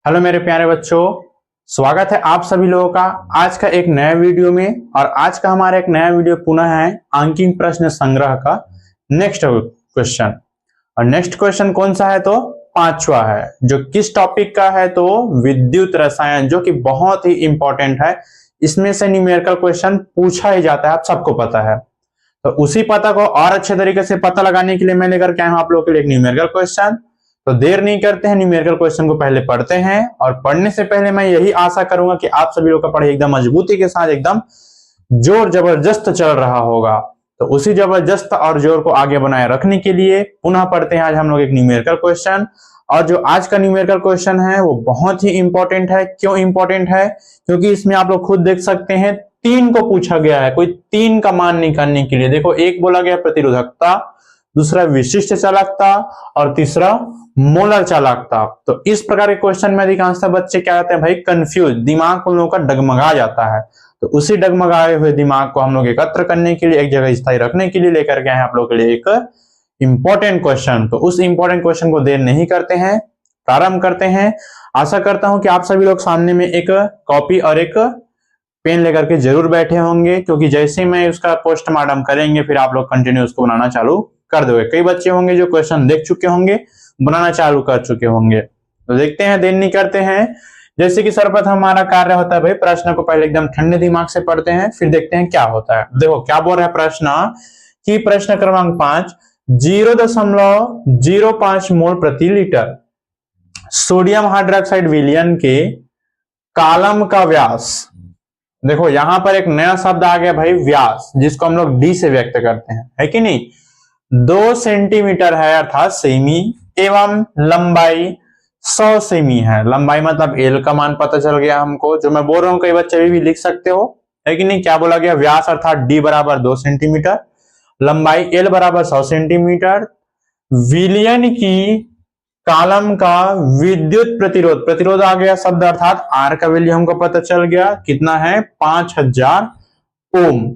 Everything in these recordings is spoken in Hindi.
हेलो मेरे प्यारे बच्चों, स्वागत है आप सभी लोगों का आज का एक नया वीडियो में। और आज का हमारा एक नया वीडियो पुनः है अंकित प्रश्न संग्रह का नेक्स्ट क्वेश्चन। और नेक्स्ट क्वेश्चन कौन सा है तो पांचवा है, जो किस टॉपिक का है तो विद्युत रसायन, जो कि बहुत ही इंपॉर्टेंट है। इसमें से न्यूमेरिकल क्वेश्चन पूछा ही जाता है, आप सबको पता है। तो उसी पता को और अच्छे तरीके से पता लगाने के लिए मैं लेकर के आया हूं आप लोगों के लिए एक न्यूमेरिकल क्वेश्चन। तो देर नहीं करते हैं, न्यूमेरिकल क्वेश्चन को पहले पढ़ते हैं। और पढ़ने से पहले मैं यही आशा करूंगा कि आप सभी लोग का पढ़ाई एकदम मजबूती के साथ एकदम जोर जबरदस्त चल रहा होगा। तो उसी जबरदस्त और जोर को आगे बनाए रखने के लिए पुनः पढ़ते हैं आज हम लोग एक न्यूमेरिकल क्वेश्चन। और जो आज का न्यूमेरिकल क्वेश्चन है वो बहुत ही इंपॉर्टेंट है। क्यों इंपॉर्टेंट है? क्योंकि इसमें आप लोग खुद देख सकते हैं 3 को पूछा गया है, कोई 3 का मान निकालने के लिए। देखो, एक बोला गया प्रतिरोधकता, दूसरा विशिष्ट चालकता और तीसरा मोलर चालकता। तो इस प्रकार के क्वेश्चन में अधिकांशतः बच्चे क्या होते हैं भाई, कंफ्यूज, दिमाग उन लोगों का डगमगा जाता है। तो उसी डगमगाए हुए दिमाग को हम लोग एकत्र करने के लिए, एक जगह स्थायी रखने के लिए लेकर के आए आप लोगों के लिए एक इंपॉर्टेंट क्वेश्चन। तो उस इंपॉर्टेंट क्वेश्चन को देर नहीं करते हैं, प्रारंभ करते हैं। आशा करता हूं कि आप सभी लोग सामने में एक कॉपी और एक पेन लेकर के जरूर बैठे होंगे, क्योंकि जैसे मैं उसका पोस्टमार्टम करेंगे फिर आप लोग कंटिन्यू उसको बनाना चालू कर दोगे। कई बच्चे होंगे जो क्वेश्चन देख चुके होंगे, बनाना चालू कर चुके होंगे। तो देखते हैं, देर नहीं करते हैं। जैसे कि सर्वप्रथम हमारा कार्य होता है भाई, प्रश्न को पहले एकदम ठंडे दिमाग से पढ़ते हैं, फिर देखते हैं क्या होता है। देखो क्या बोल रहा है प्रश्न कि प्रश्न क्रमांक 5, 0.05 मोल प्रति लीटर सोडियम हाइड्रोक्साइड विलयन के कॉलम का व्यास। देखो यहां पर एक नया शब्द आ गया भाई, व्यास, जिसको हम लोग डी से व्यक्त करते हैं, है कि नहीं। 2 सेंटीमीटर है अर्थात सेमी, एवं लंबाई 100 सेमी है। लंबाई मतलब एल का मान पता चल गया हमको, जो मैं बोल रहा हूं कई बच्चे भी लिख सकते हो, है कि नहीं। क्या बोला गया, व्यास अर्थात डी बराबर 2 सेंटीमीटर, लंबाई एल बराबर 100 सेंटीमीटर, विलयन की कॉलम का विद्युत प्रतिरोध, प्रतिरोध आ गया शब्द अर्थात आर का वैल्यू हमको पता चल गया, कितना है 5000 ओम।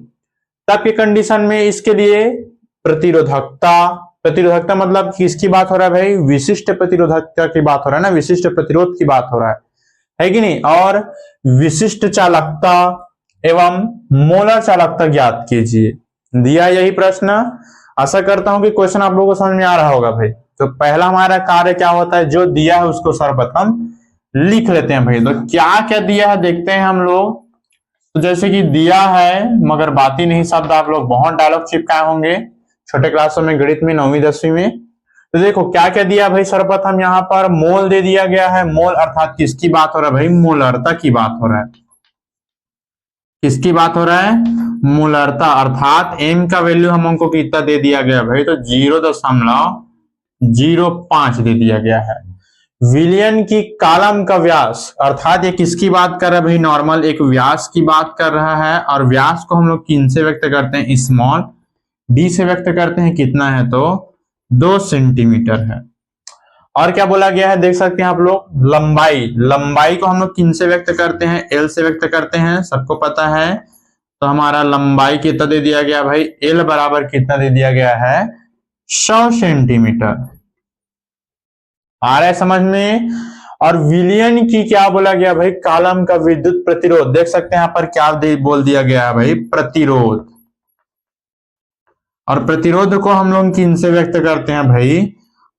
तब की कंडीशन में इसके लिए प्रतिरोधकता, प्रतिरोधकता मतलब किसकी बात हो रहा है भाई, विशिष्ट प्रतिरोधकता की बात हो रहा है ना, विशिष्ट प्रतिरोध की बात हो रहा है कि नहीं। और विशिष्ट चालकता एवं मोलर चालकता ज्ञात कीजिए, दिया यही प्रश्न। आशा करता हूं कि क्वेश्चन आप लोगों को समझ में आ रहा होगा भाई। तो पहला हमारा कार्य क्या होता है, जो दिया है उसको सर्वप्रथम लिख लेते हैं भाई। तो क्या क्या दिया है देखते हैं हम लोग। तो जैसे कि दिया है मगर बात ही नहीं शब्द, आप लोग बहुत डायलॉग चिपकाए होंगे छोटे क्लासों में, गणित में 9वीं 10वीं में। तो देखो क्या क्या दिया भाई, सर्वप्रथम यहाँ पर मोल दे दिया गया है। मोल अर्थात किसकी बात हो रहा है भाई, मोलरता की बात हो रहा है। किसकी बात हो रहा है, मोलरता, अर्थात एम का वैल्यू हमको कितना दे दिया गया भाई, तो 0.05 दे दिया गया है। विलयन की कॉलम का व्यास, अर्थात ये किसकी बात कर रहा है भाई, नॉर्मल एक व्यास की बात कर रहा है। और व्यास को हम लोग किन से व्यक्त करते हैं, स्मॉल डी से व्यक्त करते हैं, कितना है तो 2 सेंटीमीटर है। और क्या बोला गया है देख सकते हैं आप लोग, लंबाई, लंबाई को हम लोग किन से व्यक्त करते हैं, एल से व्यक्त करते हैं, सबको पता है। तो हमारा लंबाई कितना दे दिया गया भाई, एल बराबर कितना दे दिया गया है, 100 सेंटीमीटर। आ रहा है समझ में। और विलयन की क्या बोला गया भाई, कॉलम का विद्युत प्रतिरोध, देख सकते हैं यहां पर क्या बोल दिया गया है भाई, प्रतिरोध। और प्रतिरोध को हम लोग किन से व्यक्त करते हैं भाई,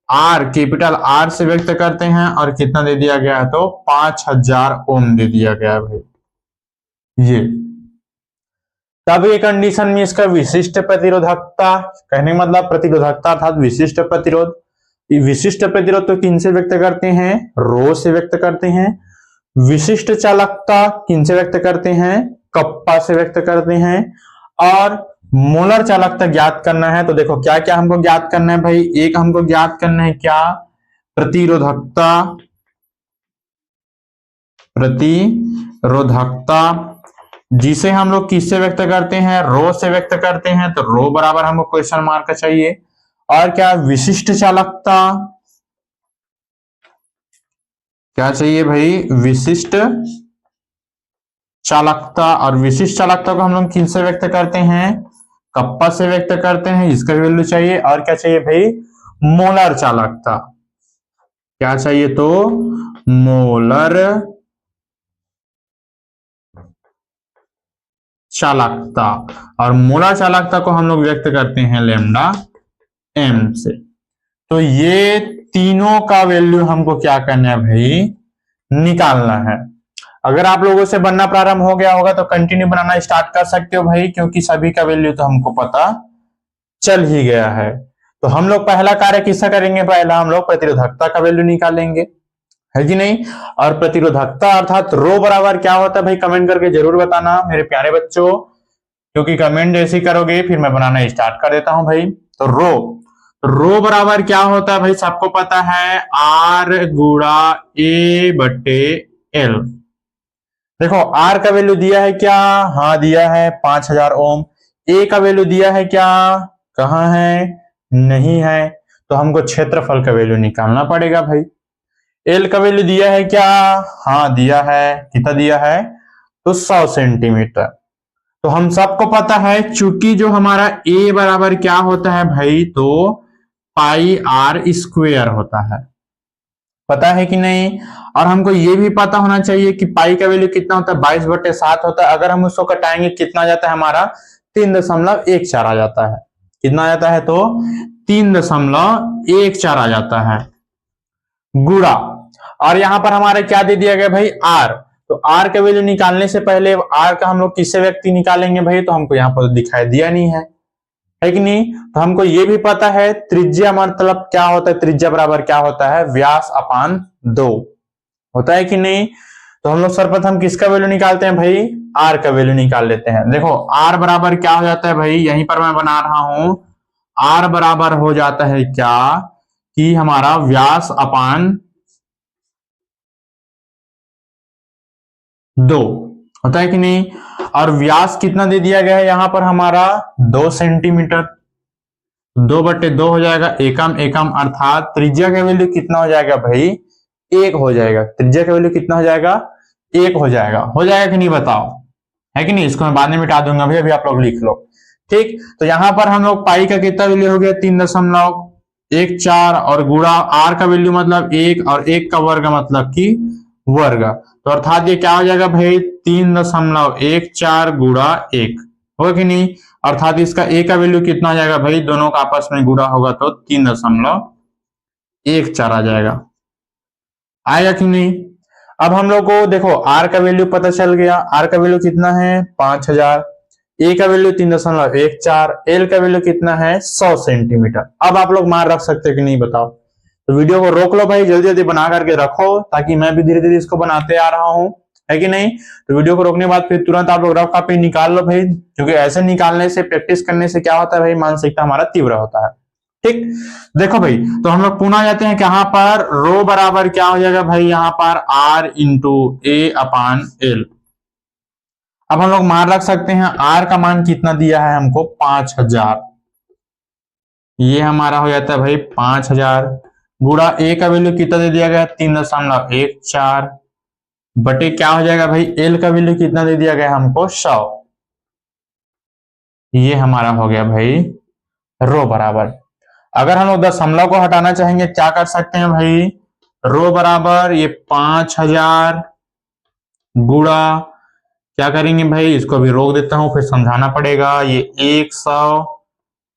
आर, कैपिटल आर से व्यक्त करते हैं। और कितना दे दिया गया है तो 5000 ओम दे दिया गया है भाई ये। तब ये कंडीशन में इसका विशिष्ट प्रतिरोधकता, कहने का मतलब प्रतिरोधकता अर्थात विशिष्ट प्रतिरोध। विशिष्ट प्रतिरोध तो किन से व्यक्त करते हैं, रो से व्यक्त करते हैं। विशिष्ट चालकता किन से व्यक्त करते हैं, कप्पा से व्यक्त करते हैं। और मोलर चालकता ज्ञात करना है। तो देखो क्या क्या हमको ज्ञात करना है भाई, एक हमको ज्ञात करना है क्या, प्रतिरोधकता, प्रतिरोधकता जिसे हम लोग किससे व्यक्त करते हैं, रो से व्यक्त करते हैं। तो रो बराबर हमको क्वेश्चन मार्क चाहिए। और क्या, विशिष्ट चालकता, क्या चाहिए भाई, विशिष्ट चालकता। और विशिष्ट चालकता को हम लोग किन से व्यक्त करते हैं, कप्पा से व्यक्त करते हैं, इसका वैल्यू चाहिए। और क्या चाहिए भाई, मोलर चालकता। क्या चाहिए तो मोलर चालकता, और मोलर चालकता को हम लोग व्यक्त करते हैं लैम्डा एम से। तो ये तीनों का वैल्यू हमको क्या करना है भाई, निकालना है। अगर आप लोगों से बनना प्रारंभ हो गया होगा तो कंटिन्यू बनाना स्टार्ट कर सकते हो भाई, क्योंकि सभी का वैल्यू तो हमको पता चल ही गया है। तो हम लोग पहला कार्य किसका करेंगे, पहला हम लोग प्रतिरोधकता का वैल्यू निकालेंगे, है कि नहीं। और प्रतिरोधकता अर्थात रो बराबर क्या होता है भाई, कमेंट करके जरूर बताना मेरे प्यारे बच्चों, क्योंकि कमेंट जैसे करोगे फिर मैं बनाना स्टार्ट कर देता हूं भाई। तो रो बराबर क्या होता है भाई, सबको पता है, आर गुणा ए बटे एल। देखो आर का वैल्यू दिया है क्या, हाँ दिया है 5000 ओम। ए का वैल्यू दिया है क्या, कहां है, नहीं है। तो हमको क्षेत्रफल का वैल्यू निकालना पड़ेगा भाई। एल का वैल्यू दिया है क्या, हाँ दिया है, कितना दिया है तो 100 सेंटीमीटर। तो हम सबको पता है, चूंकि जो हमारा ए बराबर क्या होता है भाई, तो पाई आर स्क्वेयर होता है, पता है कि नहीं। और हमको ये भी पता होना चाहिए कि पाई का वैल्यू कितना होता है, 22/7 होता है। अगर हम उसको कटाएंगे कितना आ जाता है हमारा, 3.14 आ जाता है। कितना आ जाता है तो 3.14 आ जाता है गुणा। और यहां पर हमारे क्या दे दिया गया भाई, आर। तो आर का वैल्यू निकालने से पहले आर का हम लोग किससे व्यक्ति निकालेंगे भाई, तो हमको यहाँ पर दिखाई दिया नहीं है कि नहीं। तो हमको ये भी पता है त्रिज्या मतलब क्या होता है, त्रिज्या बराबर क्या होता है, व्यास अपान 2 होता है कि नहीं। तो हम लोग सर्वप्रथम किसका वैल्यू निकालते हैं भाई, आर का वैल्यू निकाल लेते हैं। देखो आर बराबर क्या हो जाता है भाई, यहीं पर मैं बना रहा हूं, आर बराबर हो जाता है क्या कि हमारा व्यास अपान 2 होता है कि नहीं। और व्यास कितना दे दिया गया है यहां पर हमारा 2 सेंटीमीटर, 2/2 हो जाएगा, एकम एकम, अर्थात त्रिज्या का वैल्यू कितना हो जाएगा भाई, 1 हो जाएगा। त्रिज्या का वैल्यू कितना हो जाएगा, 1 हो जाएगा कि नहीं बताओ, है कि नहीं। इसको मैं बाद में मिटा दूंगा भाई, अभी आप लोग लिख लो। ठीक, तो यहां पर हम लोग पाई का कितना वैल्यू हो गया, 3.14, और गुणा आर का वैल्यू मतलब 1, और 1 का वर्ग मतलब कि वर्ग। तो अर्थात ये क्या हो जाएगा भाई, 3.14 गुणा 1, होगा कि नहीं। अर्थात इसका ए का वैल्यू कितना आ जाएगा भाई, दोनों का आपस में गुणा होगा तो 3.14 आ जाएगा, आएगा कि नहीं। अब हम लोग को देखो आर का वैल्यू पता चल गया, आर का वैल्यू कितना है 5000, ए का वैल्यू 3.14, एल का वैल्यू कितना है 100 सेंटीमीटर। अब आप लोग मान रख सकते हो कि नहीं बताओ। तो वीडियो को रोक लो भाई, जल्दी जल्दी बना करके रखो, ताकि मैं भी धीरे धीरे इसको बनाते आ रहा हूं, है कि नहीं। तो वीडियो को रोकने के बाद फिर तुरंत आप लोग रफ कॉपी निकाल लो भाई, क्योंकि ऐसे निकालने से, प्रैक्टिस करने से क्या होता है भाई, मानसिकता हमारा तीव्र होता है। ठीक, देखो भाई, तो हम लोग पुनः जाते हैं कहां पर, रो बराबर क्या हो जाएगा भाई, यहां पर R into A upon L. अब हम लोग मान रख सकते हैं, आर का मान कितना दिया है हमको 5000, ये हमारा हो जाता है भाई 5000 गुणा ए का वैल्यू कितना दे दिया गया 3.14 बटे क्या हो जाएगा भाई, एल का वैल्यू कितना दे दिया गया हमको 100। ये हमारा हो गया भाई रो बराबर। अगर हम लोग दशमलव को हटाना चाहेंगे क्या कर सकते हैं भाई, रो बराबर ये 5000 गुणा, क्या करेंगे भाई, इसको भी रोक देता हूं, फिर समझाना पड़ेगा, ये 100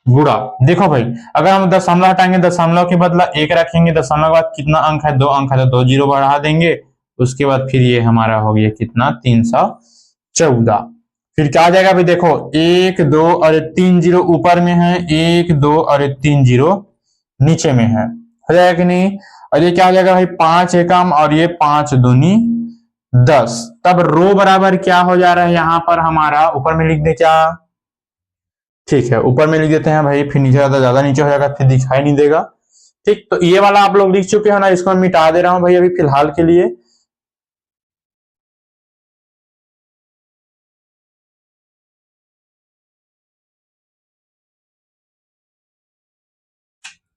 गुणा। देखो भाई, अगर हम दशमलव हटाएंगे, दशमलव के बदला 1 रखेंगे, दशमलव के बाद कितना अंक है, 2 अंक है, तो 2 जीरो बढ़ा देंगे, उसके बाद फिर ये हमारा हो गया कितना 314। फिर क्या आ जाएगा भाई, देखो 1 2 और 3 जीरो ऊपर में है, 1 2 और 3 जीरो नीचे में है, हो जाएगा कि नहीं। और ये क्या हो जाएगा भाई 5 एकम, और ये 5 दूनी 10। तब रो बराबर क्या हो जा रहा है यहां पर हमारा, ऊपर में लिख दे क्या, ठीक है ऊपर में लिख देते हैं भाई, फिर नीचे ज्यादा नीचे हो जाएगा, फिर दिखाई नहीं देगा। ठीक, तो ये वाला आप लोग लिख चुके हो ना, इसको मैं मिटा दे रहा हूं भाई अभी फिलहाल के लिए।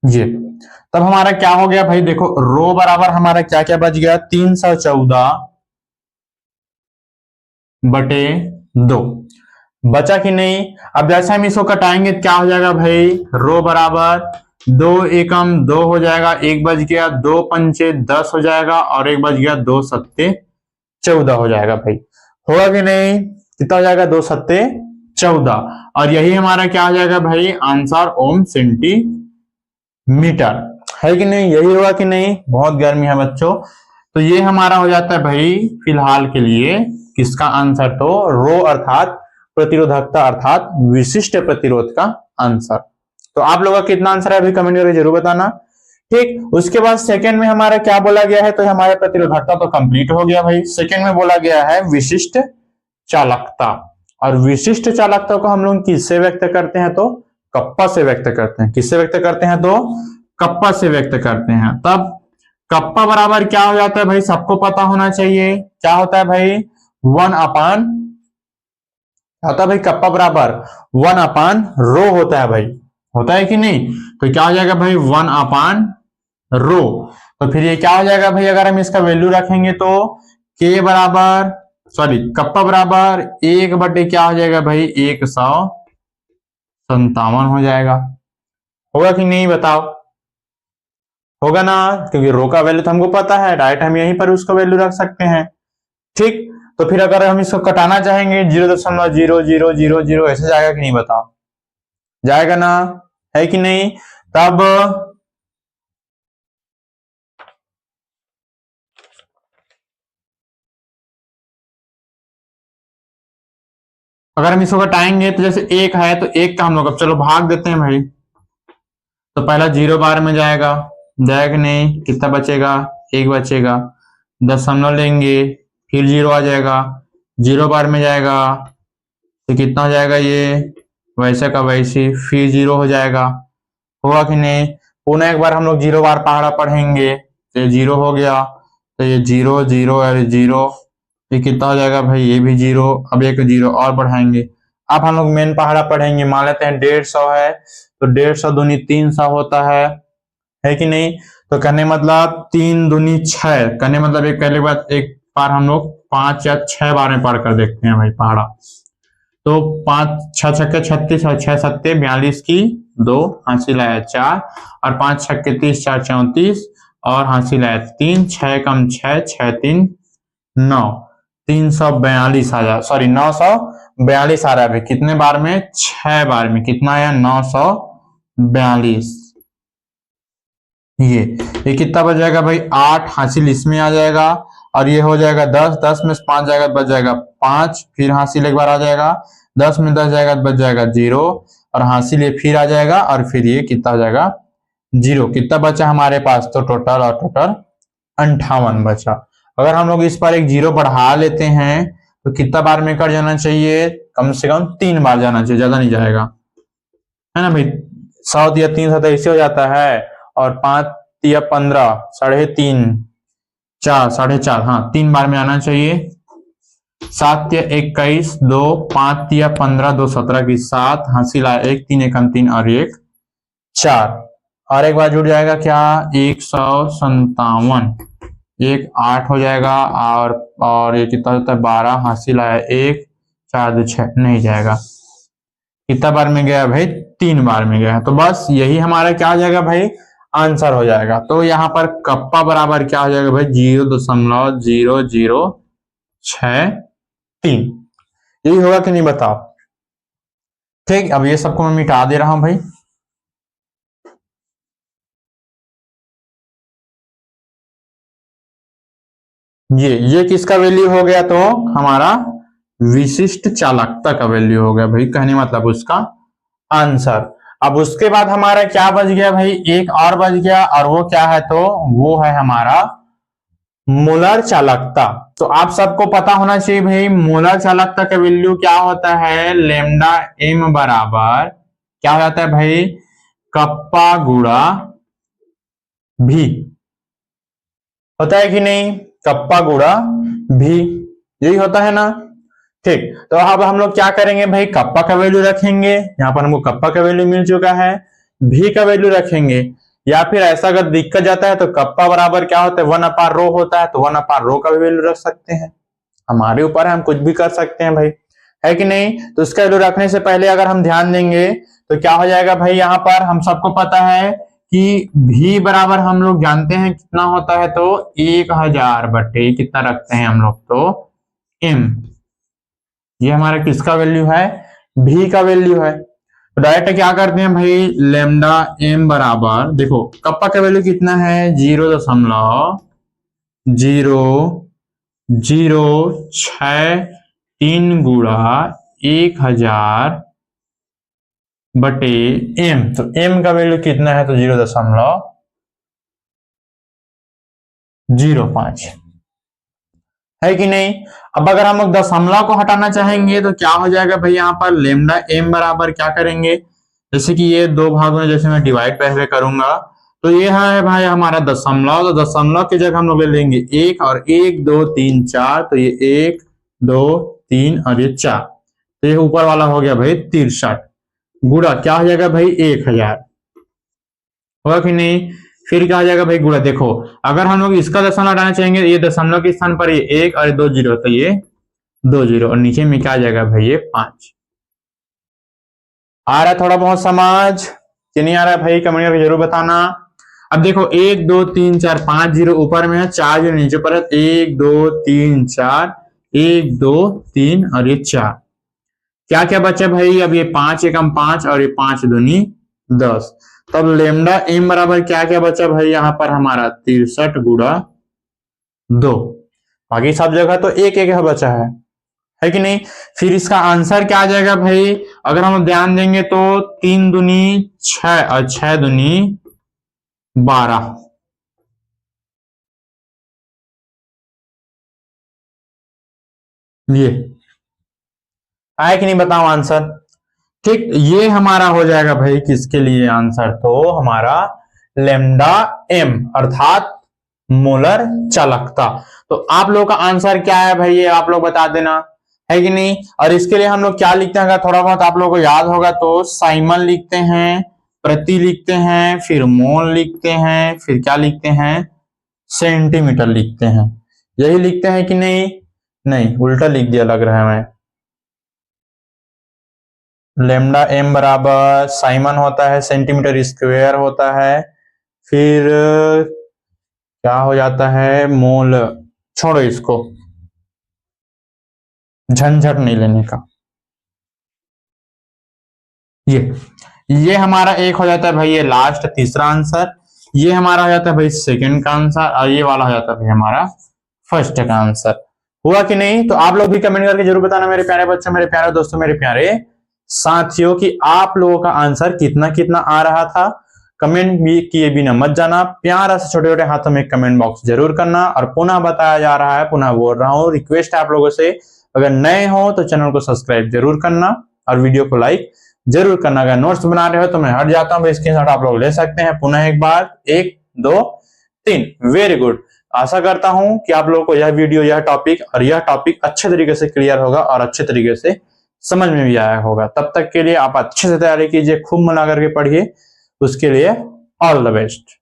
ये तब हमारा क्या हो गया भाई, देखो रो बराबर हमारा क्या क्या बच गया, 314/2 बचा कि नहीं। अब जैसे हम इसको कटाएंगे क्या हो जाएगा भाई, रो बराबर दो एकम 2 हो जाएगा, एक बज गया, 2 पंचे 10 हो जाएगा और एक बज गया, 2 सत्ते 14 हो जाएगा भाई। होगा कि नहीं? कितना हो जाएगा? 2 सत्ते 14। और यही हमारा क्या हो जाएगा भाई? आंसर ओम सेंटीमीटर। है कि नहीं? यही होगा कि नहीं? बहुत गर्मी है बच्चों। तो ये हमारा हो जाता है भाई फिलहाल के लिए किसका आंसर? तो रो अर्थात प्रतिरोधकता अर्थात विशिष्ट प्रतिरोध का आंसर। तो आप लोगों का कितना आंसर है अभी कमेंट करके जरूर बताना। ठीक, उसके बाद सेकंड में हमारा क्या बोला गया है? तो हमारे प्रतिरोधकता तो कंप्लीट हो गया भाई। सेकंड में बोला गया है विशिष्ट चालकता। और विशिष्ट चालकता को हम लोग किससे व्यक्त करते हैं? तो कप्पा से व्यक्त करते हैं। किससे व्यक्त करते हैं? तो कप्पा से व्यक्त करते हैं। तब कप्पा बराबर क्या हो जाता है भाई? सबको पता होना चाहिए। क्या होता है भाई? 1 अपान, होता है भाई कप्पा बराबर 1 अपान रो होता है भाई। होता है कि नहीं? तो क्या हो जाएगा भाई? 1 अपान रो। तो फिर ये क्या हो जाएगा भाई? अगर हम इसका वैल्यू रखेंगे तो के बराबर, सॉरी, कप्पा बराबर 1 बटे क्या हो जाएगा भाई? 157 हो जाएगा। होगा कि नहीं बताओ? होगा ना, क्योंकि रो का वैल्यू तो हमको पता है, डायरेक्ट हम यहीं पर उसका वैल्यू रख सकते हैं। ठीक, तो फिर अगर हम इसको कटाना चाहेंगे 0.0000 ऐसे जाएगा कि नहीं बताओ? जाएगा ना, है कि नहीं? तब अगर हम इसको घटाएंगे तो जैसे 1 है तो 1 का हम लोग अब चलो भाग देते हैं भाई। तो पहला 0 बार में जाएगा, जाएगा नहीं, कितना बचेगा? 1 बचेगा। दशमलव लेंगे, फिर 0 आ जाएगा, 0 बार में जाएगा तो कितना हो जाएगा? ये वैसे का वैसे फिर 0 हो जाएगा। होगा कि नहीं? पुनः एक बार हम लोग 0 बार पहाड़ा पढ़ेंगे तो ये 0 हो गया, तो ये 0 0 और 0, ये कितना हो जाएगा भाई? ये भी 0। अब एक 0 और बढ़ाएंगे। अब हम लोग मेन पहाड़ा पढ़ेंगे, मान लेते हैं 150 है तो 150 दूनी 300 होता है कि नहीं? तो कहने मतलब 3 दूनी 6, कहने मतलब एक पहले बात, एक बार हम लोग 5 या 6 बार में पढ़ कर देखते हैं भाई पहाड़ा। तो 5 6 छक्के 36 और 6 सत्ते 42 की 2 हासिल आया 4 और 5 छक्के 30 4 34 और हासिल आया 3, 6 कम 6 6 3 9, 342 आ जा, सॉरी 942 आ रहा है भाई। कितने बार में? 6 बार में। कितना आया? 942। ये कितना बच जाएगा भाई? 8 हासिल इसमें आ जाएगा और ये हो जाएगा 10, 10 में से 5 जाएगा बच जाएगा 5, फिर हासिल एक बार आ जाएगा, 10 में 10 जाएगा बच जाएगा 0 और हासिल ये फिर आ जाएगा और फिर ये कितना हो जाएगा? 0। कितना बचा हमारे पास? तो टोटल 58 बचा। अगर हम लोग इस पर एक 0 बढ़ा लेते हैं तो कितना बार में कट जाना चाहिए? कम से कम 3 बार जाना चाहिए, ज्यादा नहीं जाएगा, है ना भाई? 100 या 300 तो ऐसे हो जाता है, और 5 या 15 3.5 4 4.5, हाँ 3 बार में आना चाहिए। 7 या 21 2 5 या 15 2 17 की 7 हासिल आया 1 3 1 3 और 1 4 और एक बार जुड़ जाएगा क्या? 157, 1 8 हो जाएगा और ये कितना होता है? 12 हासिल आया 1 4 2 6 नहीं जाएगा। कितना बार में गया भाई? 3 बार में गया। तो बस यही हमारा क्या हो जाएगा भाई? आंसर हो जाएगा। तो यहाँ पर कप्पा बराबर क्या हो जाएगा भाई? 0.0063। यही होगा कि नहीं बताओ? ठीक, अब ये सबको मैं मिटा दे रहा हूं भाई। ये किसका वैल्यू हो गया? तो हमारा विशिष्ट चालकता का वैल्यू हो गया भाई, कहने मतलब उसका आंसर। अब उसके बाद हमारा क्या बच गया भाई? एक और बच गया और वो क्या है? तो वो है हमारा मोलर चालकता। तो आप सबको पता होना चाहिए भाई मोलर चालकता का वैल्यू क्या होता है? लेमडा एम बराबर क्या हो जाता है भाई? कप्पा गुणा भी। होता है कि नहीं? कप्पा गुणा भी, यही होता है ना? ठीक, तो अब हम लोग क्या करेंगे भाई? कप्पा का वैल्यू रखेंगे, यहाँ पर हमको कप्पा का वैल्यू मिल चुका है, भी का वैल्यू रखेंगे, या फिर ऐसा अगर दिक्कत जाता है तो कप्पा बराबर क्या होता है? 1 अपार रो होता है, तो 1 अपार रो का भी वैल्यू रख सकते हैं। हमारे ऊपर है, हम कुछ भी कर सकते हैं भाई, है कि नहीं? तो इसका वैल्यू रखने से पहले अगर हम ध्यान देंगे तो क्या हो जाएगा भाई? यहाँ पर हम सबको पता है कि भी बराबर हम लोग जानते हैं कितना होता है, तो 1000 बटे कितना रखते हैं हम लोग, तो m। ये हमारा किसका वैल्यू है, भी का वैल्यू है। तो डायरेक्ट क्या करते हैं भाई, लेमडा m बराबर, देखो कप्पा का वैल्यू कितना है, 0.0063 गुणा 1000 बटे m। तो m का वैल्यू कितना है, तो 0.05 है कि नहीं। अब अगर हम लोग दशमलव को हटाना चाहेंगे तो क्या हो जाएगा भाई, यहाँ पर लेमडा m बराबर क्या करेंगे, जैसे कि ये दो भागों में जैसे मैं डिवाइड पहले करूंगा, तो ये है भाई हमारा दशमलव, तो दशमलव की जगह हम लोग ले लेंगे 1 और 1 2 3 4, तो ये 1 2 3 और ये 4, तो ये ऊपर वाला हो गया भाई 63 गुणा क्या हो जाएगा भाई 1000, होगा कि नहीं। फिर क्या हो जाएगा भाई गुणा, देखो अगर हम लोग इसका दशमलव हटाना चाहेंगे, ये दशमलव के स्थान पर ये 1 और 2 जीरो, तो ये 2 जीरो, और नीचे में क्या आ जाएगा भाई ये 5। आ रहा है थोड़ा बहुत समझ कि नहीं आ रहा है भाई, कमेंट करके जरूर बताना। अब देखो 1 2 3 4 5 जीरो ऊपर में है, 4 जीरो नीचे पर है, 1 2 3 4, 1 2 3 और ये 4, क्या क्या बचा भाई, अब ये 5 एकम 5 और ये 5 दूनी 10। तब लेमडा m बराबर क्या क्या बचा भाई, यहां पर हमारा 63 गुणा 2, बाकी सब जगह तो एक एक बचा है कि नहीं। फिर इसका आंसर क्या आ जाएगा भाई, अगर हम ध्यान देंगे तो 3 दूनी 6 और 6 दूनी 12, ये आया कि नहीं, बताओ आंसर। ठीक, ये हमारा हो जाएगा भाई किसके लिए आंसर, तो हमारा लेमडा m अर्थात मोलर चालकता। तो आप लोग का आंसर क्या है भाई, ये आप लोग बता देना, है कि नहीं। और इसके लिए हम लोग क्या लिखते हैं, अगर थोड़ा बहुत आप लोगों को याद होगा तो साइमन लिखते हैं, प्रति लिखते हैं, फिर मोल लिखते हैं, फिर क्या लिखते हैं, सेंटीमीटर लिखते हैं, यही लिखते हैं कि नहीं। नहीं, उल्टा लिख दिया लग रहा है मैं। लेमडा m बराबर साइमन होता है, सेंटीमीटर स्क्वायर होता है, फिर क्या हो जाता है, मोल। छोड़ो इसको, झंझट नहीं लेने का। ये हमारा एक हो जाता है भाई, ये लास्ट तीसरा आंसर। ये हमारा हो जाता है भाई सेकंड का आंसर, और ये वाला हो जाता है भाई हमारा फर्स्ट का आंसर। हुआ कि नहीं। तो आप लोग भी कमेंट करके जरूर बताना मेरे प्यारे बच्चों, मेरे प्यारे दोस्तों, मेरे प्यारे साथियों, कि आप लोगों का आंसर कितना कितना आ रहा था। कमेंट भी किए बिना मत जाना, प्यारा से छोटे छोटे हाथों में कमेंट बॉक्स जरूर करना। और पुनः बताया जा रहा है, पुनः बोल रहा हूँ, रिक्वेस्ट है आप लोगों से, अगर नए हो तो चैनल को सब्सक्राइब जरूर करना और वीडियो को लाइक जरूर करना। अगर नोट्स बना रहे हो तो मैं हट जाता हूँ, स्क्रीनशॉट आप लोग ले सकते हैं। पुनः एक बार 1 2 3, वेरी गुड। आशा करता हूं कि आप लोगों को यह वीडियो, यह टॉपिक अच्छे तरीके से क्लियर होगा और अच्छे तरीके से समझ में भी आया होगा। तब तक के लिए आप अच्छे से तैयारी कीजिए, खूब मन लगा करके पढ़िए, उसके लिए ऑल द बेस्ट।